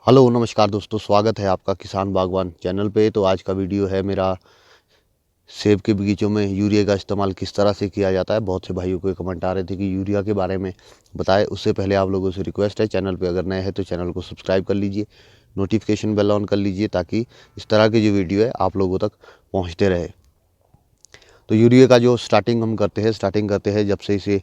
Hello नमस्कार दोस्तों, स्वागत है आपका किसान बागवान चैनल पे। तो आज का वीडियो है मेरा सेब के बगीचों में यूरिया का इस्तेमाल किस तरह से किया जाता है। बहुत से भाइयों को कमेंट आ रहे थे कि यूरिया के बारे में बताएं। उससे पहले आप लोगों से रिक्वेस्ट है, चैनल पे अगर नए हैं तो चैनल को सब्सक्राइब कर लीजिए, नोटिफिकेशन बेल ऑन कर लीजिए ताकि इस तरह की जो वीडियो है आप लोगों तक पहुँचते रहे। तो यूरिया का जो स्टार्टिंग करते हैं जब से इसे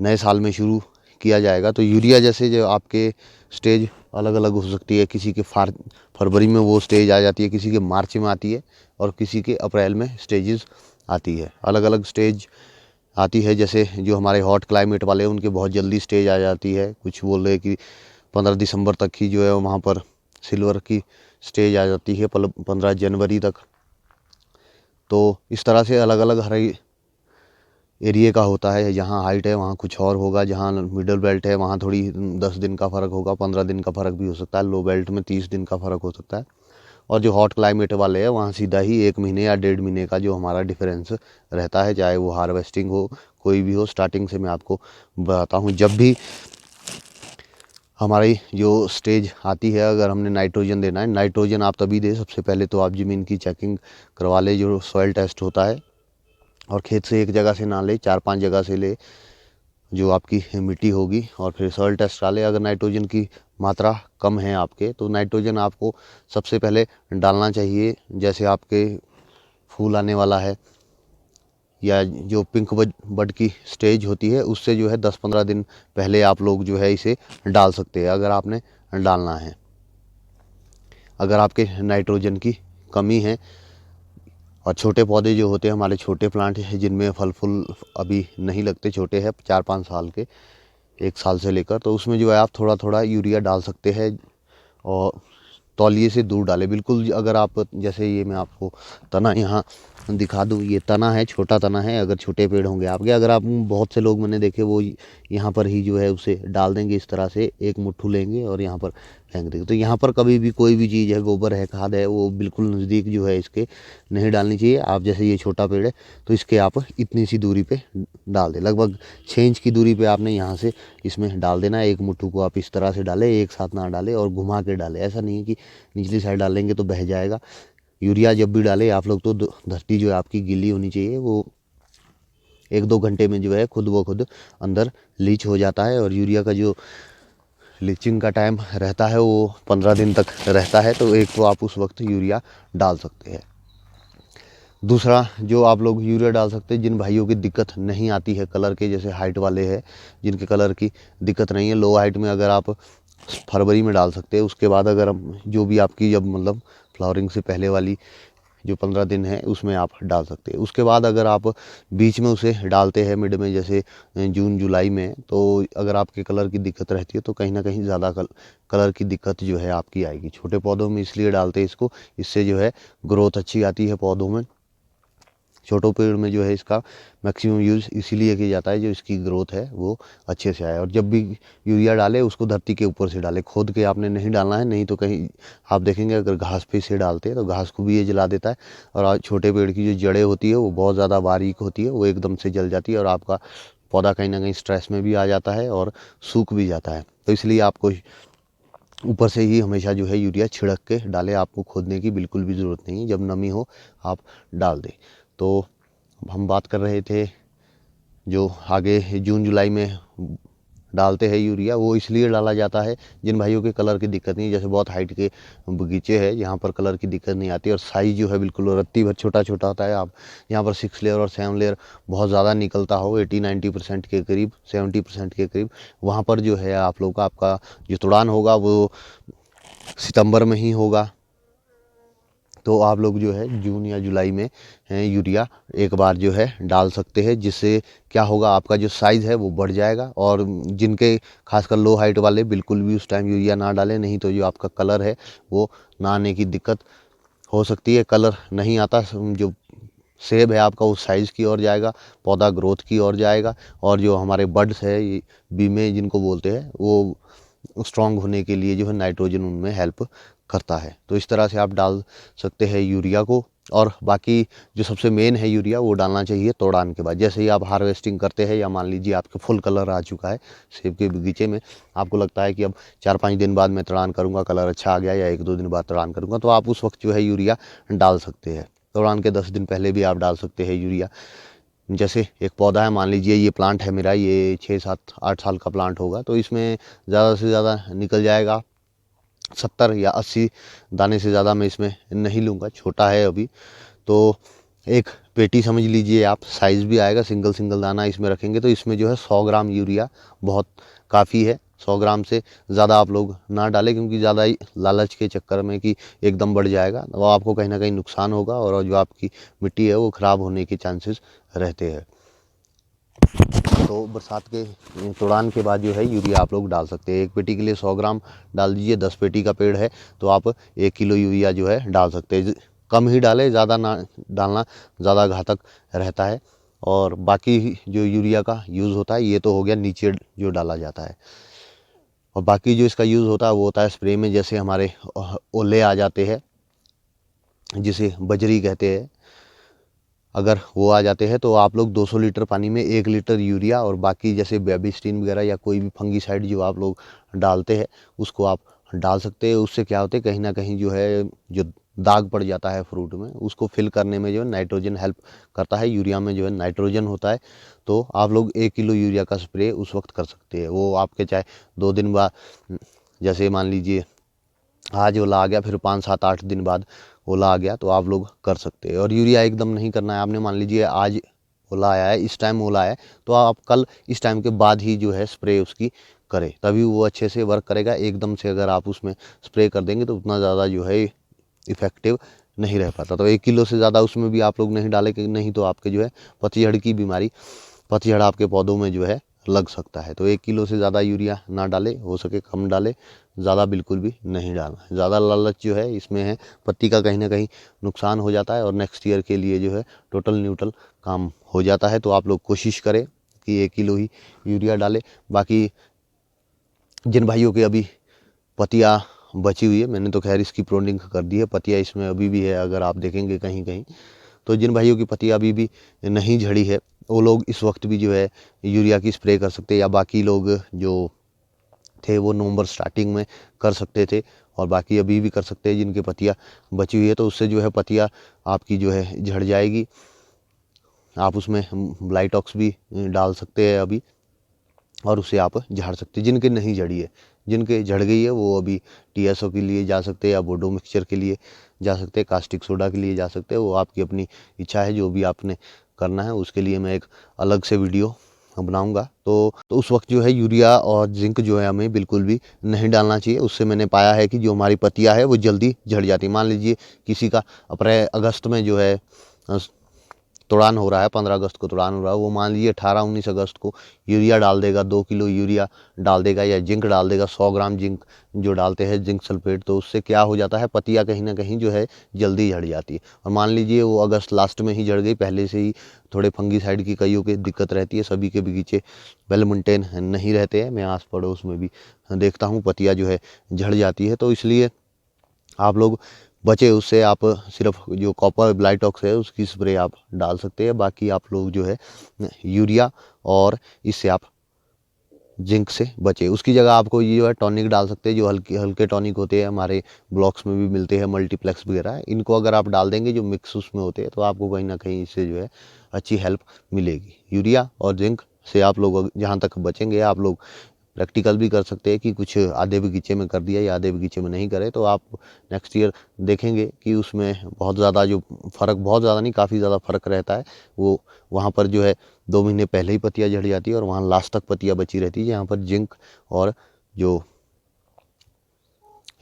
नए साल में शुरू किया जाएगा। तो यूरिया जैसे जो आपके स्टेज अलग अलग हो सकती है, किसी के फरवरी में वो स्टेज आ जाती है, किसी के मार्च में आती है और किसी के अप्रैल में स्टेजेस आती है। अलग अलग स्टेज आती है, जैसे जो हमारे हॉट क्लाइमेट वाले हैं उनके बहुत जल्दी स्टेज आ जाती है। कुछ बोल रहे हैं कि 15 दिसंबर तक ही जो है वहाँ पर सिल्वर की स्टेज आ जाती है, 15 जनवरी तक। तो इस तरह से अलग अलग हर एरिया का होता है। जहाँ हाइट है वहाँ कुछ और होगा, जहाँ मिडल बेल्ट है वहाँ थोड़ी 10 दिन का फ़र्क होगा, 15 दिन का फ़र्क भी हो सकता है, लो बेल्ट में 30 दिन का फ़र्क हो सकता है। और जो हॉट क्लाइमेट वाले हैं वहाँ सीधा ही 1 महीने या 1.5 महीने का जो हमारा डिफरेंस रहता है, चाहे वो हार्वेस्टिंग हो कोई भी हो। स्टार्टिंग से मैं आपको बताता हूँ, जब भी हमारी जो स्टेज आती है, अगर हमने नाइट्रोजन देना है, नाइट्रोजन आप तभी दे, सबसे पहले तो आप ज़मीन की चेकिंग करवा ले, जो सॉइल टेस्ट होता है। और खेत से एक जगह से ना ले, 4-5 जगह से ले जो आपकी मिट्टी होगी, और फिर सॉइल टेस्ट डालें। अगर नाइट्रोजन की मात्रा कम है आपके, तो नाइट्रोजन आपको सबसे पहले डालना चाहिए। जैसे आपके फूल आने वाला है या जो पिंक बड की स्टेज होती है, उससे जो है 10-15 दिन पहले आप लोग जो है इसे डाल सकते हैं, अगर आपने डालना है। अगर आपके नाइट्रोजन की कमी है, और छोटे पौधे जो होते हैं, हमारे छोटे प्लांट हैं जिनमें फल फूल अभी नहीं लगते, छोटे हैं 4-5 साल के, 1 साल से लेकर, तो उसमें जो है आप थोड़ा थोड़ा यूरिया डाल सकते हैं। और तौलिए से दूर डालें बिल्कुल। अगर आप, जैसे ये मैं आपको तना यहाँ दिखा दूँ, ये तना है, छोटा तना है। अगर छोटे पेड़ होंगे आपके, अगर आप, बहुत से लोग मैंने देखे वो यहाँ पर ही जो है उसे डाल देंगे, इस तरह से एक मुट्ठू लेंगे और यहाँ पर फेंक देंगे। तो यहाँ पर कभी भी कोई भी चीज़ है, गोबर है, खाद है, वो बिल्कुल नज़दीक जो है इसके नहीं डालनी चाहिए। आप जैसे ये छोटा पेड़ है तो इसके आप इतनी सी दूरी पे डाल दें, लगभग 6 इंच की दूरी पे आपने यहाँ से इसमें डाल देना है। एक मुट्ठू को आप इस तरह से डालें, एक साथ ना डालें, और घुमा के डालें। ऐसा नहीं है कि निचली साइड डालेंगे तो बह जाएगा। यूरिया जब भी डालें आप लोग, तो धरती जो है आपकी गीली होनी चाहिए। वो 1-2 घंटे में जो है खुद ब खुद अंदर लीच हो जाता है। और यूरिया का जो लीचिंग का टाइम रहता है वो 15 दिन तक रहता है। तो एक तो आप उस वक्त यूरिया डाल सकते हैं। दूसरा जो आप लोग यूरिया डाल सकते हैं, जिन भाइयों की दिक्कत नहीं आती है कलर के, जैसे हाइट वाले हैं जिनके कलर की दिक्कत नहीं है, लो हाइट में, अगर आप फरवरी में डाल सकते हैं। उसके बाद अगर हम जो भी आपकी, जब मतलब फ्लावरिंग से पहले वाली जो 15 दिन है उसमें आप डाल सकते हैं। उसके बाद अगर आप बीच में उसे डालते हैं, मिड में, जैसे जून जुलाई में, तो अगर आपके कलर की दिक्कत रहती है तो कहीं ना कहीं ज़्यादा कलर की दिक्कत जो है आपकी आएगी। छोटे पौधों में इसलिए डालते हैं इसको, इससे जो है ग्रोथ अच्छी आती है पौधों में। छोटों पेड़ में जो है इसका मैक्सिमम यूज़ इसीलिए किया जाता है जो इसकी ग्रोथ है वो अच्छे से आए। और जब भी यूरिया डाले उसको धरती के ऊपर से डाले, खोद के आपने नहीं डालना है, नहीं तो कहीं आप देखेंगे अगर घास पे से डालते हैं तो घास को भी ये जला देता है। और छोटे पेड़ की जो जड़ें होती है वो बहुत ज़्यादा बारीक होती है, वो एकदम से जल जाती है और आपका पौधा कहीं ना कहीं स्ट्रेस में भी आ जाता है और सूख भी जाता है। तो इसलिए आपको ऊपर से ही हमेशा जो है यूरिया छिड़क के डालें, आपको खोदने की बिल्कुल भी ज़रूरत नहीं है। जब नमी हो आप डाल दें। तो हम बात कर रहे थे जो आगे जून जुलाई में डालते हैं यूरिया, वो इसलिए डाला जाता है जिन भाइयों के कलर की दिक्कत नहीं है। जैसे बहुत हाइट के बगीचे हैं यहाँ पर कलर की दिक्कत नहीं आती, और साइज़ जो है बिल्कुल रत्ती भर छोटा छोटा होता है। आप यहाँ पर 6 लेयर और 7 लेयर बहुत ज़्यादा निकलता हो, 80-90% के करीब, 70% के करीब, वहाँ पर जो है आप लोग का, आपका जो तुड़ान होगा वो सितंबर में ही होगा। तो आप लोग जो है जून या जुलाई में यूरिया एक बार जो है डाल सकते हैं, जिससे क्या होगा, आपका जो साइज़ है वो बढ़ जाएगा। और जिनके खासकर लो हाइट वाले बिल्कुल भी उस टाइम यूरिया ना डालें, नहीं तो जो आपका कलर है वो ना आने की दिक्कत हो सकती है। कलर नहीं आता, जो सेब है आपका उस साइज़ की ओर जाएगा, पौधा ग्रोथ की ओर जाएगा, और जो हमारे बड्स है, बीमे जिनको बोलते हैं, वो स्ट्रॉन्ग होने के लिए जो है नाइट्रोजन उनमें हेल्प करता है। तो इस तरह से आप डाल सकते हैं यूरिया को। और बाकी जो सबसे मेन है यूरिया वो डालना चाहिए तोड़ान के बाद। जैसे ही आप हार्वेस्टिंग करते हैं या मान लीजिए आपके फुल कलर आ चुका है सेब के बगीचे में, आपको लगता है कि अब 4-5 दिन बाद मैं तोड़ान करूँगा, कलर अच्छा आ गया, या 1-2 दिन बाद तोड़ान करूँगा, तो आप उस वक्त जो है यूरिया डाल सकते हैं। तोड़ान के 10 दिन पहले भी आप डाल सकते हैं यूरिया। जैसे एक पौधा है, मान लीजिए ये प्लांट है मेरा, ये 6-7-8 साल का प्लांट होगा, तो इसमें ज़्यादा से ज़्यादा निकल जाएगा 70 या 80 दाने से ज़्यादा मैं इसमें नहीं लूँगा, छोटा है अभी। तो एक पेटी समझ लीजिए आप, साइज़ भी आएगा, सिंगल सिंगल दाना इसमें रखेंगे तो इसमें जो है 100 ग्राम यूरिया बहुत काफ़ी है। 100 ग्राम से ज़्यादा आप लोग ना डालें, क्योंकि ज़्यादा ही लालच के चक्कर में कि एकदम बढ़ जाएगा, वो आपको कहीं ना कहीं नुकसान होगा और जो आपकी मिट्टी है वो ख़राब होने के चांसेस रहते हैं। तो बरसात के तोड़ान के बाद जो है यूरिया आप लोग डाल सकते हैं। एक पेटी के लिए 100 ग्राम डाल दीजिए। 10 पेटी का पेड़ है तो आप 1 किलो यूरिया जो है डाल सकते हैं। कम ही डालें, ज़्यादा ना डालना, ज़्यादा घातक रहता है। और बाकी जो यूरिया का यूज़ होता है ये तो हो गया नीचे जो डाला जाता है, और बाकी जो इसका यूज़ होता है वो होता है स्प्रे में। जैसे हमारे ओले आ जाते हैं जिसे बजरी कहते हैं, अगर वो आ जाते हैं तो आप लोग 200 लीटर पानी में 1 लीटर यूरिया और बाकी जैसे बेबिस्टिन वगैरह या कोई भी फंगीसाइड जो आप लोग डालते हैं उसको आप डाल सकते हैं। उससे क्या होता है, कहीं ना कहीं जो है जो दाग पड़ जाता है फ्रूट में, उसको फिल करने में जो है नाइट्रोजन हेल्प करता है। यूरिया में जो है नाइट्रोजन होता है, तो आप लोग 1 किलो यूरिया का स्प्रे उस वक्त कर सकते हैं। वो आपके चाहे 2 दिन बाद, जैसे मान लीजिए आज ओला आ गया, फिर 5-7-8 दिन बाद ओला आ गया, तो आप लोग कर सकते हैं। और यूरिया एकदम नहीं करना है आपने, मान लीजिए आज ओला आया है, इस टाइम ओला है, तो आप कल इस टाइम के बाद ही जो है स्प्रे उसकी करें, तभी वो अच्छे से वर्क करेगा। एकदम से अगर आप उसमें स्प्रे कर देंगे तो उतना ज़्यादा जो है इफ़ेक्टिव नहीं रह पाता। तो 1 किलो से ज़्यादा उसमें भी आप लोग नहीं डालें, कि नहीं तो आपके जो है पतझड़ की बीमारी, पतझड़ आपके पौधों में जो है लग सकता है। तो 1 किलो से ज़्यादा यूरिया ना डालें, हो सके कम डालें, ज़्यादा बिल्कुल भी नहीं डालना। ज़्यादा लालच जो है इसमें है, पत्ती का कहीं ना कहीं नुकसान हो जाता है और नेक्स्ट ईयर के लिए जो है टोटल न्यूट्रल काम हो जाता है। तो आप लोग कोशिश करें कि 1 किलो ही यूरिया डालें। बाकी जिन भाइयों के अभी पत्तियाँ बची हुई है, मैंने तो खैर इसकी प्रोनिंग कर दी है, पत्तियाँ इसमें अभी भी है, अगर आप देखेंगे कहीं कहीं, तो जिन भाइयों की पत्तियाँ अभी भी नहीं झड़ी है वो लोग इस वक्त भी जो है यूरिया की स्प्रे कर सकते हैं। या बाकी लोग जो थे वो नवंबर स्टार्टिंग में कर सकते थे, और बाकी अभी भी कर सकते हैं जिनकी पत्तियाँ बची हुई है। तो उससे जो है पत्तियाँ आपकी जो है झड़ जाएगी। आप उसमें ब्लाइटॉक्स भी डाल सकते हैं अभी, और उसे आप झाड़ सकते हैं। जिनके नहीं झड़ी है, जिनके झड़ गई है, वो अभी TSO के लिए जा सकते हैं या बोडो मिक्सचर के लिए जा सकते हैं, कास्टिक सोडा के लिए जा सकते हैं। वो आपकी अपनी इच्छा है, जो भी आपने करना है उसके लिए मैं एक अलग से वीडियो बनाऊंगा। तो उस वक्त जो है यूरिया और जिंक जो है हमें बिल्कुल भी नहीं डालना चाहिए। उससे मैंने पाया है कि जो हमारी पत्तियां है वो जल्दी झड़ जाती है। मान लीजिए किसी का अगस्त में जो है तोड़ान हो रहा है, 15 अगस्त को तोड़ान हो रहा है, वो मान लीजिए 18-19 अगस्त को यूरिया डाल देगा, 2 किलो यूरिया डाल देगा या जिंक डाल देगा, 100 ग्राम जिंक जो डालते हैं जिंक सल्फेट। तो उससे क्या हो जाता है, पत्तियाँ कहीं ना कहीं जो है जल्दी झड़ जाती है। और मान लीजिए वो अगस्त लास्ट में ही झड़ गई, पहले से ही थोड़े फंगीसाइड की कईयों की दिक्कत रहती है, सभी के बगीचे वेल मेंटेन नहीं रहते हैं, मैं आस पड़ोस में भी देखता हूँ पत्तियाँ जो है झड़ जाती है। तो इसलिए आप लोग बचे उससे, आप सिर्फ जो कॉपर ब्लाइटॉक्स है उसकी स्प्रे आप डाल सकते हैं। बाकी आप लोग जो है यूरिया और इससे आप जिंक से बचे, उसकी जगह आपको ये जो है टॉनिक डाल सकते हैं, जो हल्के हल्के टॉनिक होते हैं, हमारे ब्लॉक्स में भी मिलते हैं, मल्टीप्लेक्स वगैरह। इनको अगर आप डाल देंगे जो मिक्स उसमें होते हैं, तो आपको कहीं ना कहीं इससे जो है अच्छी हेल्प मिलेगी। यूरिया और जिंक से आप लोग जहाँ तक बचेंगे, आप लोग प्रैक्टिकल भी कर सकते हैं कि कुछ आधे बगीचे में कर दिया या आधे बगीचे में नहीं करे, तो आप नेक्स्ट ईयर देखेंगे कि उसमें बहुत ज़्यादा जो फ़र्क, बहुत ज़्यादा नहीं, काफ़ी ज़्यादा फ़र्क रहता है। वो वहाँ पर जो है 2 महीने पहले ही पत्तियाँ झड़ जाती है और वहाँ लास्ट तक पत्तियाँ बची रहती है, जहाँ पर जिंक और जो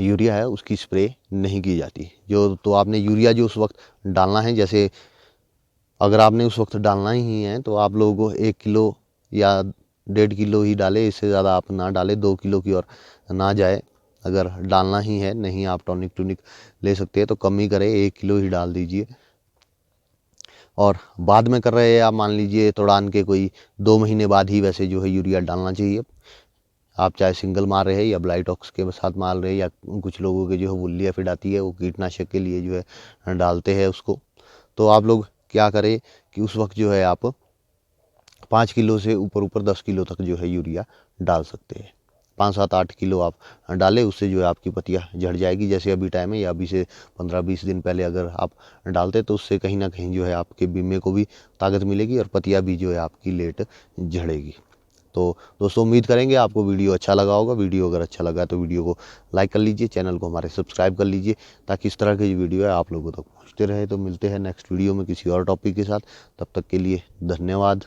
यूरिया है उसकी स्प्रे नहीं की जाती। जो तो आपने यूरिया जो उस वक्त डालना है, जैसे अगर आपने उस वक्त डालना ही है तो आप लोगों को 1 किलो या 1.5 किलो ही डाले, इससे ज़्यादा आप ना डालें, 2 किलो की और ना जाए। अगर डालना ही है, नहीं आप टॉनिक टूनिक ले सकते हैं तो कम ही करें, 1 किलो ही डाल दीजिए। और बाद में कर रहे हैं आप, मान लीजिए तोड़ान के कोई 2 महीने बाद ही वैसे जो है यूरिया डालना चाहिए। आप चाहे सिंगल मार रहे हैं या ब्लाइटॉक्स के साथ मार रहे हैं, या कुछ लोगों के जो है वुल्ली एफिड आती है वो कीटनाशक के लिए जो है डालते हैं उसको। तो आप लोग क्या करें कि उस वक्त जो है आप 5 किलो से ऊपर 10 किलो तक जो है यूरिया डाल सकते हैं। 5, 7, 8 किलो आप डालें, उससे जो है आपकी पत्तियाँ झड़ जाएगी। जैसे अभी टाइम है, या अभी से 15-20 दिन पहले अगर आप डालते तो उससे कहीं ना कहीं जो है आपके बीमे को भी ताकत मिलेगी और पत्तियाँ भी जो है आपकी लेट झड़ेगी। तो दोस्तों उम्मीद करेंगे आपको वीडियो अच्छा लगा होगा। वीडियो अगर अच्छा लगा तो वीडियो को लाइक कर लीजिए, चैनल को हमारे सब्सक्राइब कर लीजिए, ताकि इस तरह की जो वीडियो है आप लोगों तक पहुँचते रहे। तो मिलते हैं नेक्स्ट वीडियो में किसी और टॉपिक के साथ। तब तक के लिए धन्यवाद।